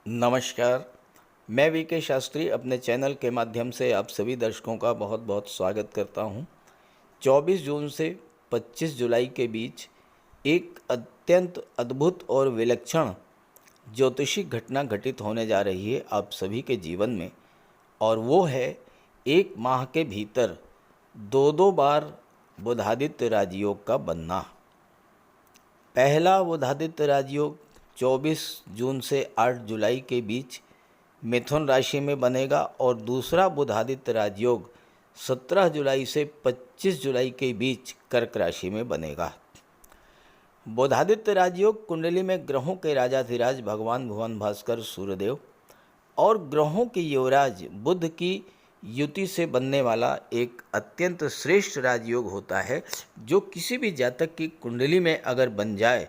नमस्कार। मैं वीके शास्त्री अपने चैनल के माध्यम से आप सभी दर्शकों का बहुत बहुत स्वागत करता हूं। 24 जून से 25 जुलाई के बीच एक अत्यंत अद्भुत और विलक्षण ज्योतिषी घटना घटित होने जा रही है आप सभी के जीवन में, और वो है एक माह के भीतर दो बार बुधादित्य राजयोग का बनना। पहला बुधादित्य राजयोग 24 जून से 8 जुलाई के बीच मिथुन राशि में बनेगा और दूसरा बुधादित्य राजयोग 17 जुलाई से 25 जुलाई के बीच कर्क राशि में बनेगा। बुधादित्य राजयोग कुंडली में ग्रहों के राजाधिराज भगवान भुवन भास्कर सूर्यदेव और ग्रहों के युवराज बुध की युति से बनने वाला एक अत्यंत श्रेष्ठ राजयोग होता है, जो किसी भी जातक की कुंडली में अगर बन जाए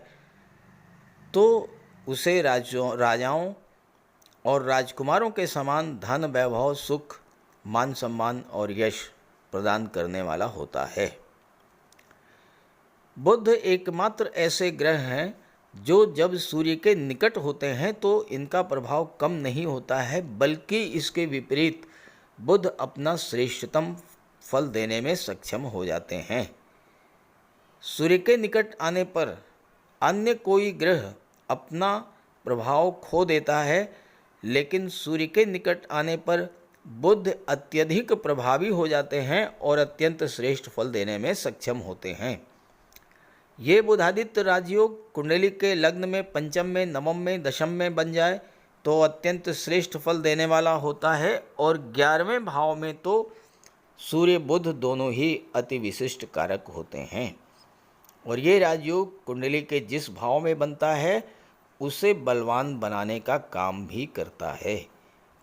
तो उसे राजाओं और राजकुमारों के समान धन, वैभव, सुख, मान सम्मान और यश प्रदान करने वाला होता है। बुध एकमात्र ऐसे ग्रह हैं जो जब सूर्य के निकट होते हैं तो इनका प्रभाव कम नहीं होता है, बल्कि इसके विपरीत बुध अपना श्रेष्ठतम फल देने में सक्षम हो जाते हैं। सूर्य के निकट आने पर अन्य कोई ग्रह अपना प्रभाव खो देता है, लेकिन सूर्य के निकट आने पर बुध अत्यधिक प्रभावी हो जाते हैं और अत्यंत श्रेष्ठ फल देने में सक्षम होते हैं। ये बुधादित्य राजयोग कुंडली के लग्न में, पंचम में, नवम में, दशम में बन जाए तो अत्यंत श्रेष्ठ फल देने वाला होता है, और 11वें भाव में तो सूर्य बुध दोनों ही अति विशिष्ट कारक होते हैं। और ये राजयोग कुंडली के जिस भाव में बनता है उसे बलवान बनाने का काम भी करता है।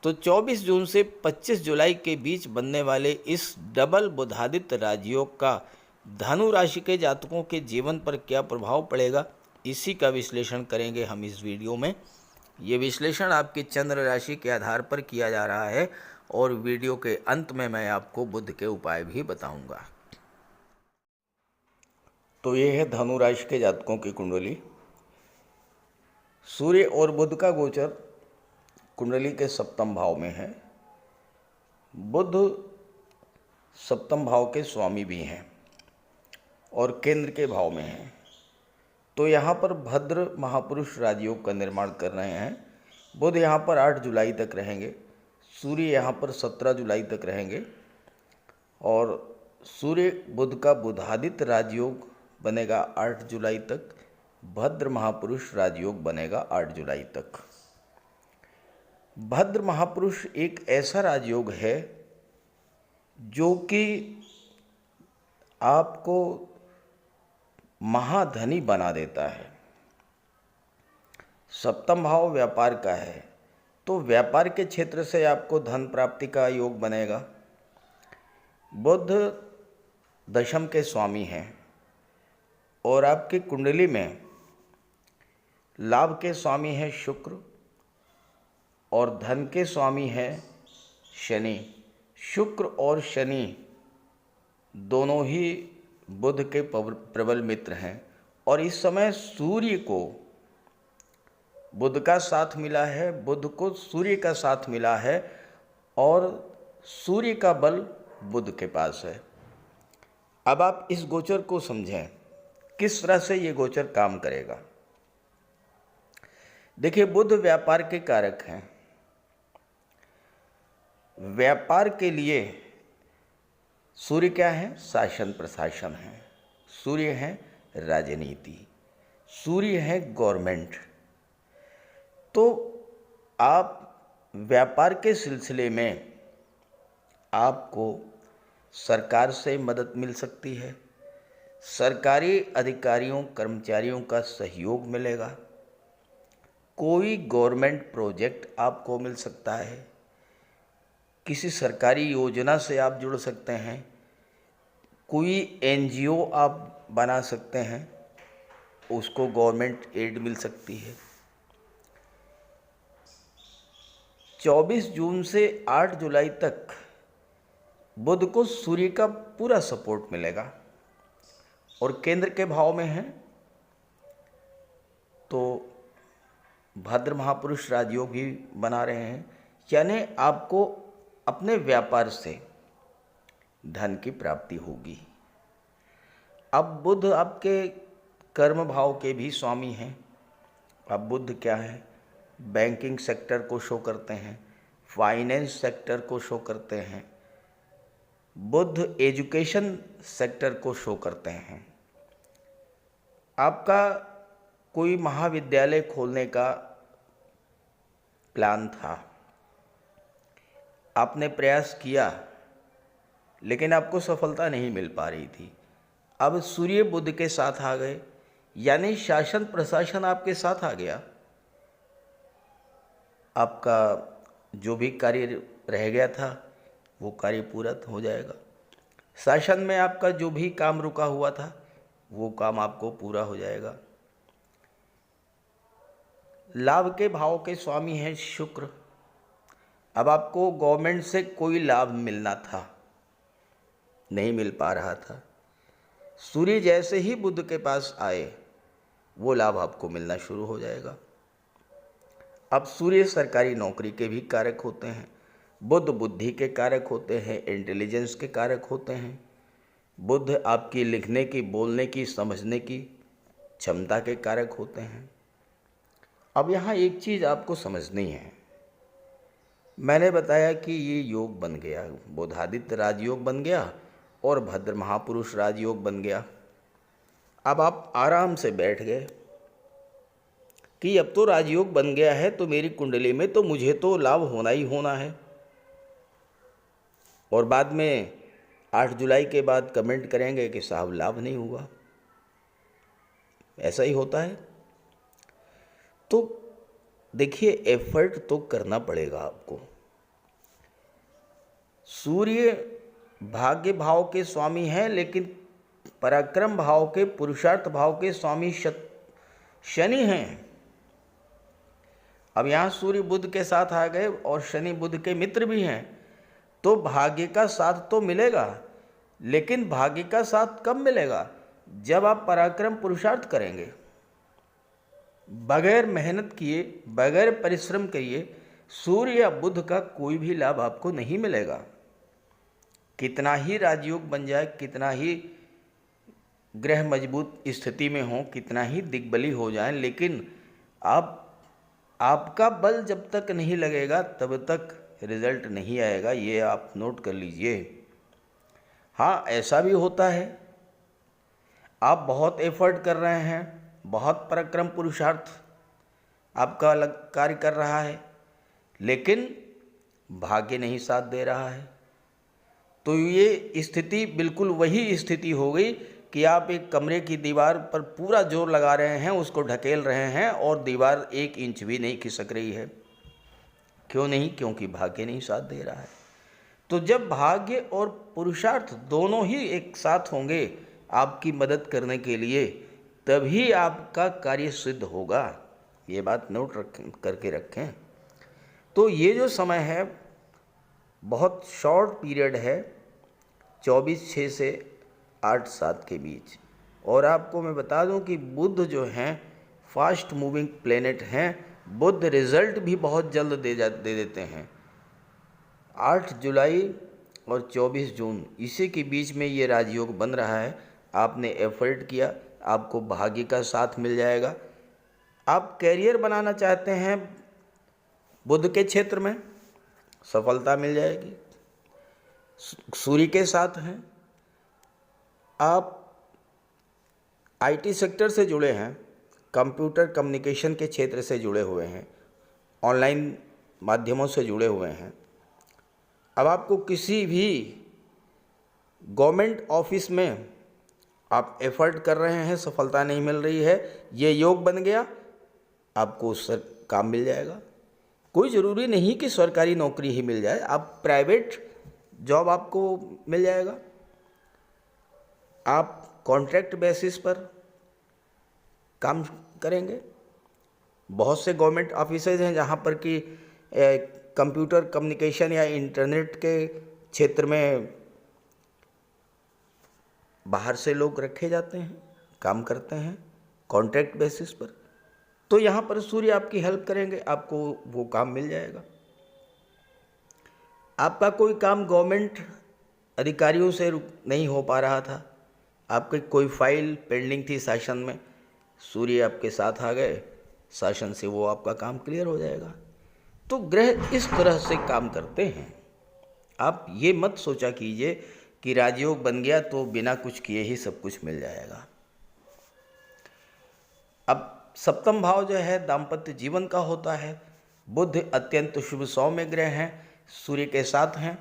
तो 24 जून से 25 जुलाई के बीच बनने वाले इस डबल बुधादित्य राजयोग का धनु राशि के जातकों के जीवन पर क्या प्रभाव पड़ेगा, इसी का विश्लेषण करेंगे हम इस वीडियो में। ये विश्लेषण आपकी चंद्र राशि के आधार पर किया जा रहा है और वीडियो के अंत में मैं आपको बुध के उपाय भी बताऊंगा। तो ये है धनु राशि के जातकों की कुंडली। सूर्य और बुध का गोचर कुंडली के सप्तम भाव में है। बुध सप्तम भाव के स्वामी भी हैं और केंद्र के भाव में हैं। तो यहाँ पर भद्र महापुरुष राजयोग का निर्माण कर रहे हैं। बुध यहाँ पर 8 जुलाई तक रहेंगे, सूर्य यहाँ पर 17 जुलाई तक रहेंगे और सूर्य बुध का बुधादित्य राजयोग बनेगा 8 जुलाई तक, भद्र महापुरुष राजयोग बनेगा 8 जुलाई तक। भद्र महापुरुष एक ऐसा राजयोग है जो कि आपको महाधनी बना देता है। सप्तम भाव व्यापार का है, तो व्यापार के क्षेत्र से आपको धन प्राप्ति का योग बनेगा। बुध दशम के स्वामी हैं और आपकी कुंडली में लाभ के स्वामी है शुक्र और धन के स्वामी है शनि। शुक्र और शनि दोनों ही बुध के प्रबल मित्र हैं और इस समय सूर्य को बुध का साथ मिला है, बुध को सूर्य का साथ मिला है और सूर्य का बल बुध के पास है। अब आप इस गोचर को समझें, किस तरह से ये गोचर काम करेगा। देखिए, बुध व्यापार के कारक हैं। व्यापार के लिए सूर्य क्या है? शासन प्रशासन है। सूर्य है राजनीति, सूर्य है गवर्नमेंट। तो आप व्यापार के सिलसिले में आपको सरकार से मदद मिल सकती है, सरकारी अधिकारियों कर्मचारियों का सहयोग मिलेगा, कोई गवर्नमेंट प्रोजेक्ट आपको मिल सकता है, किसी सरकारी योजना से आप जुड़ सकते हैं, कोई एनजीओ आप बना सकते हैं, उसको गवर्नमेंट एड मिल सकती है। 24 जून से 8 जुलाई तक बुध को सूर्य का पूरा सपोर्ट मिलेगा और केंद्र के भाव में है। तो भद्र महापुरुष राजयोग भी बना रहे हैं, यानी आपको अपने व्यापार से धन की प्राप्ति होगी। अब बुध आपके कर्म भाव के भी स्वामी हैं। अब बुध क्या है? बैंकिंग सेक्टर को शो करते हैं, फाइनेंस सेक्टर को शो करते हैं, बुध एजुकेशन सेक्टर को शो करते हैं। आपका कोई महाविद्यालय खोलने का प्लान था, आपने प्रयास किया लेकिन आपको सफलता नहीं मिल पा रही थी। अब सूर्य बुध के साथ आ गए, यानी शासन प्रशासन आपके साथ आ गया। आपका जो भी कार्य रह गया था वो कार्य पूरा हो जाएगा। शासन में आपका जो भी काम रुका हुआ था वो काम आपको पूरा हो जाएगा। लाभ के भाव के स्वामी हैं शुक्र। अब आपको गवर्नमेंट से कोई लाभ मिलना था, नहीं मिल पा रहा था। सूर्य जैसे ही बुध के पास आए वो लाभ आपको मिलना शुरू हो जाएगा। अब सूर्य सरकारी नौकरी के भी कारक होते हैं, बुध बुद्धि के कारक होते हैं, इंटेलिजेंस के कारक होते हैं। बुध आपकी लिखने की, बोलने की, समझने की क्षमता के कारक होते हैं। अब यहाँ एक चीज़ आपको समझनी है। मैंने बताया कि ये योग बन गया, बुधादित्य राजयोग बन गया और भद्र महापुरुष राजयोग बन गया। अब आप आराम से बैठ गए कि अब तो राजयोग बन गया है तो मेरी कुंडली में तो मुझे तो लाभ होना ही होना है। और बाद में 8 जुलाई के बाद कमेंट करेंगे कि साहब लाभ नहीं हुआ। ऐसा ही होता है। तो देखिए, एफर्ट तो करना पड़ेगा आपको। सूर्य भाग्य भाव के स्वामी हैं, लेकिन पराक्रम भाव के, पुरुषार्थ भाव के स्वामी शनि हैं। अब यहाँ सूर्य बुध के साथ आ गए और शनि बुध के मित्र भी हैं, तो भाग्य का साथ तो मिलेगा, लेकिन भाग्य का साथ कब मिलेगा? जब आप पराक्रम पुरुषार्थ करेंगे। बगैर मेहनत किए, बगैर परिश्रम किए सूर्य या बुध का कोई भी लाभ आपको नहीं मिलेगा। कितना ही राजयोग बन जाए, कितना ही ग्रह मजबूत स्थिति में हो, कितना ही दिग्बली हो जाए, लेकिन आपका बल जब तक नहीं लगेगा तब तक रिजल्ट नहीं आएगा। ये आप नोट कर लीजिए। हाँ, ऐसा भी होता है, आप बहुत एफर्ट कर रहे हैं, बहुत पराक्रम पुरुषार्थ आपका अलग कार्य कर रहा है, लेकिन भाग्य नहीं साथ दे रहा है। तो ये स्थिति बिल्कुल वही स्थिति हो गई कि आप एक कमरे की दीवार पर पूरा जोर लगा रहे हैं, उसको ढकेल रहे हैं और दीवार 1 इंच भी नहीं खिसक रही है। क्यों नहीं? क्योंकि भाग्य नहीं साथ दे रहा है। तो जब भाग्य और पुरुषार्थ दोनों ही एक साथ होंगे आपकी मदद करने के लिए, तभी आपका कार्य सिद्ध होगा। ये बात नोट करके रखें। तो ये जो समय है बहुत शॉर्ट पीरियड है, 24/6 से 8/7 के बीच। और आपको मैं बता दूं कि बुध जो हैं फास्ट मूविंग प्लेनेट हैं। बुध रिजल्ट भी बहुत जल्द दे देते हैं। 8 जुलाई और 24 जून इसी के बीच में ये राजयोग बन रहा है। आपने एफर्ट किया, आपको भाग्य का साथ मिल जाएगा। आप कैरियर बनाना चाहते हैं बुध के क्षेत्र में, सफलता मिल जाएगी। सूर्य के साथ हैं। आप आईटी सेक्टर से जुड़े हैं, कंप्यूटर कम्युनिकेशन के क्षेत्र से जुड़े हुए हैं, ऑनलाइन माध्यमों से जुड़े हुए हैं। अब आपको किसी भी गवर्नमेंट ऑफिस में आप एफर्ट कर रहे हैं, सफलता नहीं मिल रही है, ये योग बन गया, आपको उससे काम मिल जाएगा। कोई ज़रूरी नहीं कि सरकारी नौकरी ही मिल जाए, आप प्राइवेट जॉब आपको मिल जाएगा। आप कॉन्ट्रैक्ट बेसिस पर काम करेंगे। बहुत से गवर्नमेंट ऑफिसेज हैं जहाँ पर कि कंप्यूटर कम्युनिकेशन या इंटरनेट के क्षेत्र में बाहर से लोग रखे जाते हैं, काम करते हैं कॉन्ट्रैक्ट बेसिस पर। तो यहाँ पर सूर्य आपकी हेल्प करेंगे, आपको वो काम मिल जाएगा। आपका कोई काम गवर्नमेंट अधिकारियों से नहीं हो पा रहा था, आपकी कोई फाइल पेंडिंग थी शासन में, सूर्य आपके साथ आ गए, शासन से वो आपका काम क्लियर हो जाएगा। तो ग्रह इस तरह से काम करते हैं। आप ये मत सोचा कीजिए कि राजयोग बन गया तो बिना कुछ किए ही सब कुछ मिल जाएगा। अब सप्तम भाव जो है दाम्पत्य जीवन का होता है। बुध अत्यंत शुभ सौम्य ग्रह हैं, सूर्य के साथ हैं।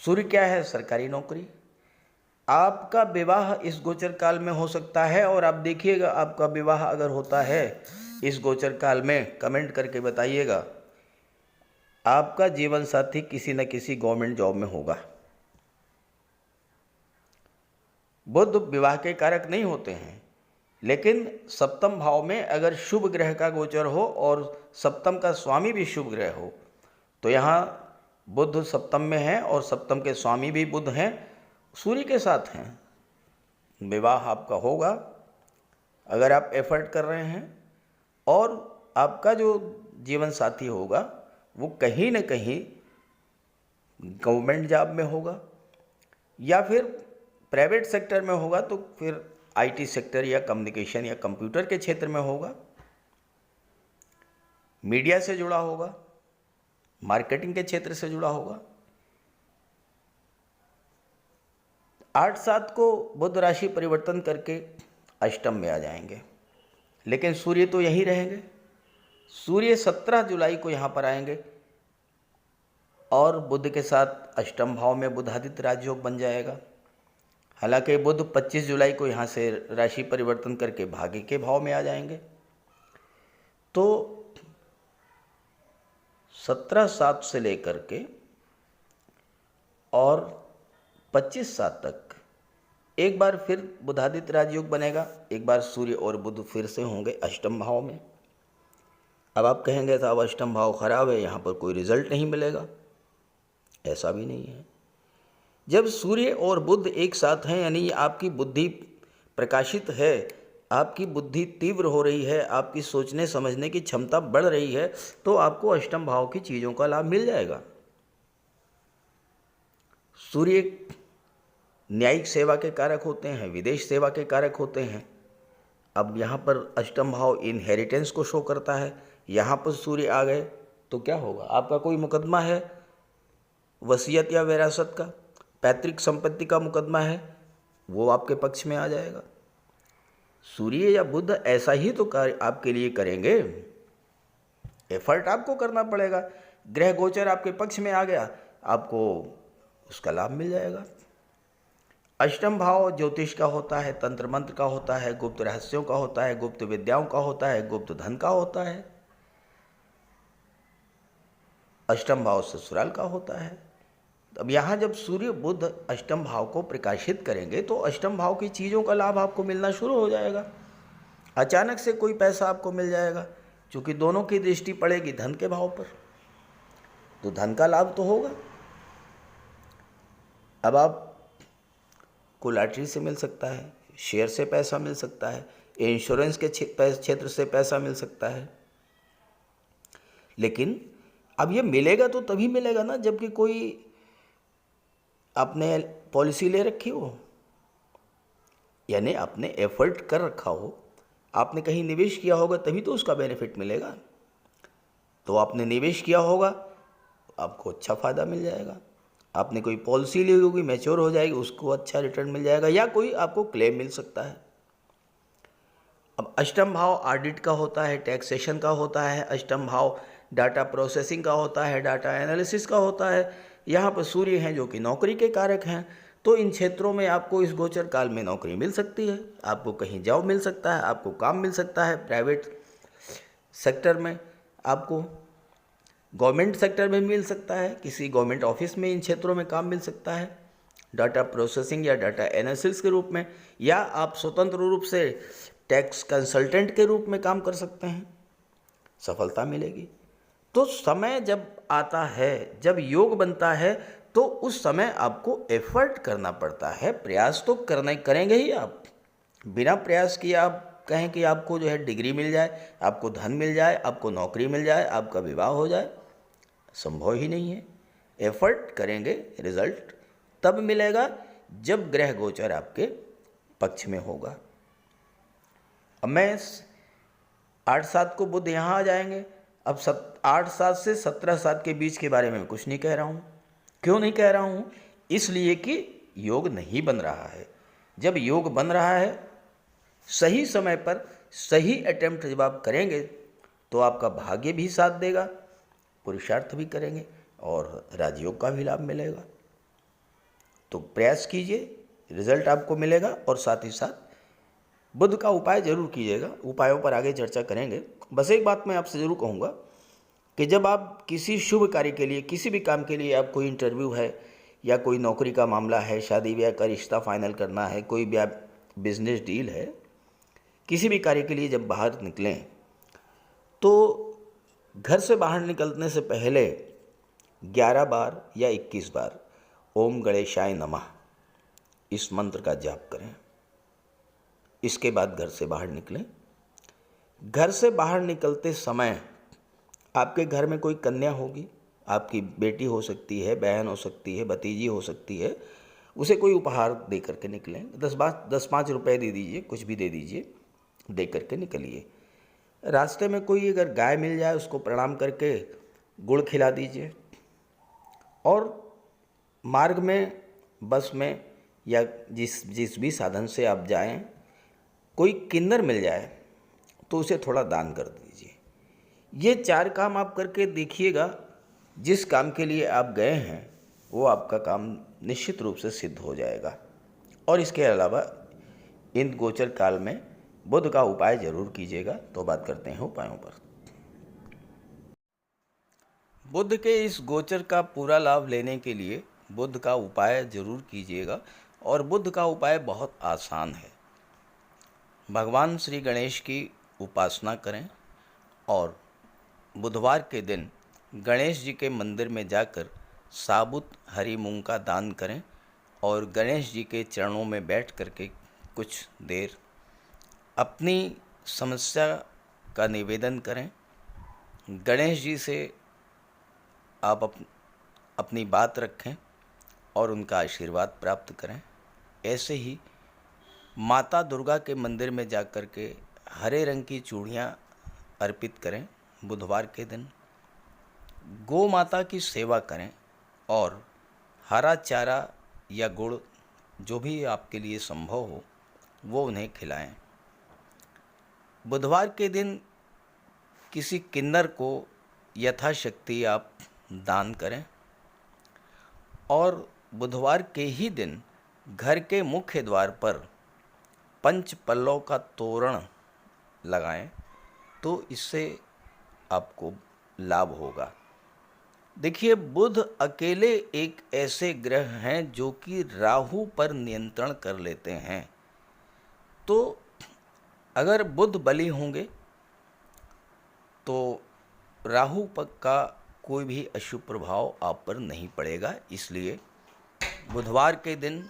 सूर्य क्या है? सरकारी नौकरी। आपका विवाह इस गोचर काल में हो सकता है, और आप देखिएगा आपका विवाह अगर होता है इस गोचर काल में, कमेंट करके बताइएगा, आपका जीवन साथी किसी न किसी गवर्नमेंट जॉब में होगा। बुध विवाह के कारक नहीं होते हैं, लेकिन सप्तम भाव में अगर शुभ ग्रह का गोचर हो और सप्तम का स्वामी भी शुभ ग्रह हो, तो यहाँ बुध सप्तम में है और सप्तम के स्वामी भी बुध हैं, सूर्य के साथ हैं। विवाह आपका होगा अगर आप एफर्ट कर रहे हैं, और आपका जो जीवन साथी होगा वो कहीं न कहीं गवर्नमेंट जॉब में होगा, या फिर प्राइवेट सेक्टर में होगा तो फिर आईटी सेक्टर या कम्युनिकेशन या कंप्यूटर के क्षेत्र में होगा, मीडिया से जुड़ा होगा, मार्केटिंग के क्षेत्र से जुड़ा होगा। 8/7 को बुध राशि परिवर्तन करके अष्टम में आ जाएंगे, लेकिन सूर्य तो यहीं रहेंगे। सूर्य 17 जुलाई को यहाँ पर आएंगे और बुध के साथ अष्टम भाव में बुधादित्य राजयोग बन जाएगा। हालांकि बुध 25 जुलाई को यहाँ से राशि परिवर्तन करके भाग्य के भाव में आ जाएंगे। तो 17/7 से लेकर के और 25/7 तक एक बार फिर बुधादित्य राजयोग बनेगा, एक बार सूर्य और बुध फिर से होंगे अष्टम भाव में। अब आप कहेंगे साहब अष्टम भाव खराब है, यहाँ पर कोई रिजल्ट नहीं मिलेगा। ऐसा भी नहीं है। जब सूर्य और बुध एक साथ हैं, यानी आपकी बुद्धि प्रकाशित है, आपकी बुद्धि तीव्र हो रही है, आपकी सोचने समझने की क्षमता बढ़ रही है, तो आपको अष्टम भाव की चीज़ों का लाभ मिल जाएगा। सूर्य न्यायिक सेवा के कारक होते हैं, विदेश सेवा के कारक होते हैं। अब यहाँ पर अष्टम भाव इनहेरिटेंस को शो करता है, यहाँ पर सूर्य आ गए तो क्या होगा? आपका कोई मुकदमा है वसीयत या विरासत का, पैतृक संपत्ति का मुकदमा है, वो आपके पक्ष में आ जाएगा। सूर्य या बुध ऐसा ही तो कार्य आपके लिए करेंगे। एफर्ट आपको करना पड़ेगा। ग्रह गोचर आपके पक्ष में आ गया, आपको उसका लाभ मिल जाएगा। अष्टम भाव ज्योतिष का होता है, तंत्र मंत्र का होता है, गुप्त रहस्यों का होता है, गुप्त विद्याओं का होता है, गुप्त धन का होता है। अष्टम भाव ससुराल का होता है। अब यहाँ जब सूर्य बुध अष्टम भाव को प्रकाशित करेंगे तो अष्टम भाव की चीज़ों का लाभ आपको मिलना शुरू हो जाएगा। अचानक से कोई पैसा आपको मिल जाएगा, क्योंकि दोनों की दृष्टि पड़ेगी धन के भाव पर, तो धन का लाभ तो होगा। अब आप को लॉटरी से मिल सकता है, शेयर से पैसा मिल सकता है, इंश्योरेंस के क्षेत्र से पैसा मिल सकता है। लेकिन अब ये मिलेगा तो तभी मिलेगा ना जबकि कोई आपने पॉलिसी ले रखी हो, यानी आपने एफर्ट कर रखा हो, आपने कहीं निवेश किया होगा, तभी तो उसका बेनिफिट मिलेगा। तो आपने निवेश किया होगा, आपको अच्छा फ़ायदा मिल जाएगा। आपने कोई पॉलिसी ली होगी, मैच्योर हो जाएगी, उसको अच्छा रिटर्न मिल जाएगा, या कोई आपको क्लेम मिल सकता है। अब अष्टम भाव ऑडिट का होता है, टैक्सेशन का होता है, अष्टम भाव डाटा प्रोसेसिंग का होता है, डाटा एनालिसिस का होता है। यहाँ पर सूर्य हैं जो कि नौकरी के कारक हैं, तो इन क्षेत्रों में आपको इस गोचर काल में नौकरी मिल सकती है, आपको कहीं जॉब मिल सकता है, आपको काम मिल सकता है, प्राइवेट सेक्टर में आपको, गवर्नमेंट सेक्टर में मिल सकता है, किसी गवर्नमेंट ऑफिस में इन क्षेत्रों में काम मिल सकता है, डाटा प्रोसेसिंग या डाटा एनालिसिस के रूप में, या आप स्वतंत्र रूप से टैक्स कंसल्टेंट के रूप में काम कर सकते हैं, सफलता मिलेगी। तो समय जब आता है, जब योग बनता है, तो उस समय आपको एफर्ट करना पड़ता है। प्रयास तो करेंगे ही आप, बिना प्रयास किए आप कहें कि आपको जो है डिग्री मिल जाए, आपको धन मिल जाए, आपको नौकरी मिल जाए, आपका विवाह हो जाए, संभव ही नहीं है। एफर्ट करेंगे, रिजल्ट तब मिलेगा जब ग्रह गोचर आपके पक्ष में होगा। अब मैं 8-7 को बुध यहाँ आ जाएंगे। अब 8-7 से 17-7 के बीच के बारे में कुछ नहीं कह रहा हूँ। क्यों नहीं कह रहा हूँ? इसलिए कि योग नहीं बन रहा है। जब योग बन रहा है, सही समय पर सही अटेम्प्ट जब आप करेंगे तो आपका भाग्य भी साथ देगा, पुरुषार्थ भी करेंगे और राजयोग का भी लाभ मिलेगा। तो प्रयास कीजिए, रिजल्ट आपको मिलेगा। और साथ ही साथ बुध का उपाय जरूर कीजिएगा। उपायों पर आगे चर्चा करेंगे। बस एक बात मैं आपसे ज़रूर कहूँगा कि जब आप किसी शुभ कार्य के लिए, किसी भी काम के लिए, आप कोई इंटरव्यू है या कोई नौकरी का मामला है, शादी ब्याह का रिश्ता फाइनल करना है, कोई बिजनेस डील है, किसी भी कार्य के लिए जब बाहर निकलें तो घर से बाहर निकलने से पहले 11 बार या 21 बार ओम गणेशाय नमः इस मंत्र का जाप करें। इसके बाद घर से बाहर निकलें। घर से बाहर निकलते समय आपके घर में कोई कन्या होगी, आपकी बेटी हो सकती है, बहन हो सकती है, भतीजी हो सकती है, उसे कोई उपहार दे करके निकलें। 10-5 रुपए दे दीजिए, कुछ भी दे दीजिए, दे करके निकलिए। रास्ते में कोई अगर गाय मिल जाए उसको प्रणाम करके गुड़ खिला दीजिए। और मार्ग में, बस में या जिस भी साधन से आप जाएं, कोई किन्नर मिल जाए तो उसे थोड़ा दान कर दीजिए। ये 4 काम आप करके देखिएगा। जिस काम के लिए आप गए हैं वो आपका काम निश्चित रूप से सिद्ध हो जाएगा। और इसके अलावा इन गोचर काल में बुध का उपाय जरूर कीजिएगा। तो बात करते हैं उपायों पर। बुध के इस गोचर का पूरा लाभ लेने के लिए बुध का उपाय जरूर कीजिएगा। और बुध का उपाय बहुत आसान है। भगवान श्री गणेश की उपासना करें और बुधवार के दिन गणेश जी के मंदिर में जाकर साबुत हरी मूंग का दान करें और गणेश जी के चरणों में बैठ करके कुछ देर अपनी समस्या का निवेदन करें। गणेश जी से आप अपनी बात रखें और उनका आशीर्वाद प्राप्त करें। ऐसे ही माता दुर्गा के मंदिर में जाकर के हरे रंग की चूड़ियाँ अर्पित करें। बुधवार के दिन गौ माता की सेवा करें और हरा चारा या गुड़ जो भी आपके लिए संभव हो वो उन्हें खिलाएं। बुधवार के दिन किसी किन्नर को यथाशक्ति आप दान करें। और बुधवार के ही दिन घर के मुख्य द्वार पर 5 पल्लों का तोरण लगाएं, तो इससे आपको लाभ होगा। देखिए, बुध अकेले एक ऐसे ग्रह हैं जो कि राहु पर नियंत्रण कर लेते हैं। तो अगर बुध बली होंगे तो राहु का कोई भी अशुभ प्रभाव आप पर नहीं पड़ेगा। इसलिए बुधवार के दिन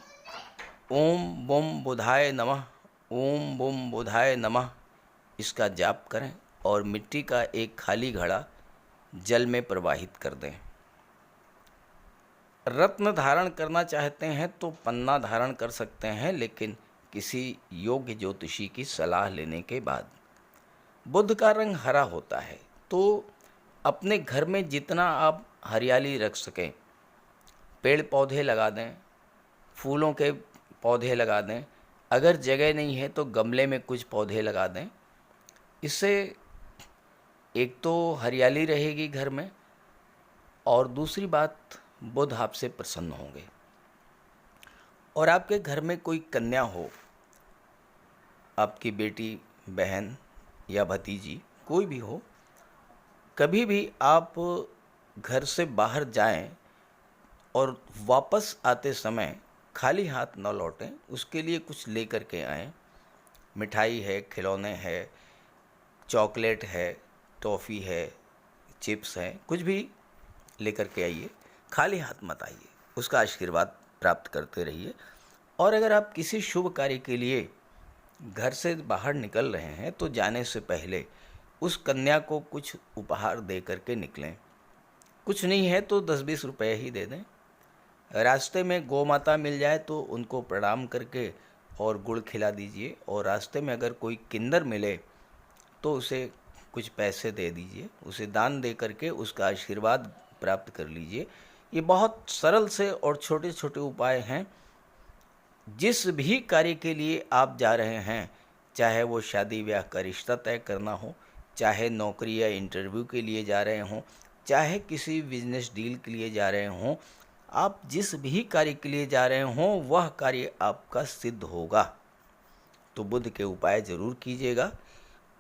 ओम बुम बुधाय नमः, ओम बुम बुधाय नमः इसका जाप करें और मिट्टी का एक खाली घड़ा जल में प्रवाहित कर दें। रत्न धारण करना चाहते हैं तो पन्ना धारण कर सकते हैं, लेकिन किसी योग्य ज्योतिषी की सलाह लेने के बाद। बुध का रंग हरा होता है, तो अपने घर में जितना आप हरियाली रख सकें, पेड़ पौधे लगा दें, फूलों के पौधे लगा दें। अगर जगह नहीं है तो गमले में कुछ पौधे लगा दें। इससे एक तो हरियाली रहेगी घर में और दूसरी बात, बुध आपसे प्रसन्न होंगे। और आपके घर में कोई कन्या हो, आपकी बेटी, बहन या भतीजी कोई भी हो, कभी भी आप घर से बाहर जाएं और वापस आते समय खाली हाथ न लौटें। उसके लिए कुछ लेकर के आएँ। मिठाई है, खिलौने है, चॉकलेट है, टॉफ़ी है, चिप्स हैं, कुछ भी लेकर के आइए। खाली हाथ मत आइए, उसका आशीर्वाद प्राप्त करते रहिए। और अगर आप किसी शुभ कार्य के लिए घर से बाहर निकल रहे हैं तो जाने से पहले उस कन्या को कुछ उपहार दे करके निकलें। कुछ नहीं है तो 10-20 रुपए ही दे दें। रास्ते में गौ माता मिल जाए तो उनको प्रणाम करके और गुड़ खिला दीजिए, और रास्ते में अगर कोई किन्नर मिले तो उसे कुछ पैसे दे दीजिए, उसे दान दे करके उसका आशीर्वाद प्राप्त कर लीजिए। ये बहुत सरल से और छोटे छोटे उपाय हैं। जिस भी कार्य के लिए आप जा रहे हैं, चाहे वो शादी ब्याह का रिश्ता तय करना हो, चाहे नौकरी या इंटरव्यू के लिए जा रहे हों, चाहे किसी बिजनेस डील के लिए जा रहे हों, आप जिस भी कार्य के लिए जा रहे हों वह कार्य आपका सिद्ध होगा। तो बुध के उपाय ज़रूर कीजिएगा।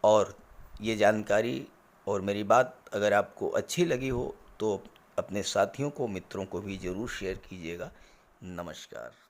और ये जानकारी और मेरी बात अगर आपको अच्छी लगी हो तो अपने साथियों को, मित्रों को भी ज़रूर शेयर कीजिएगा। नमस्कार।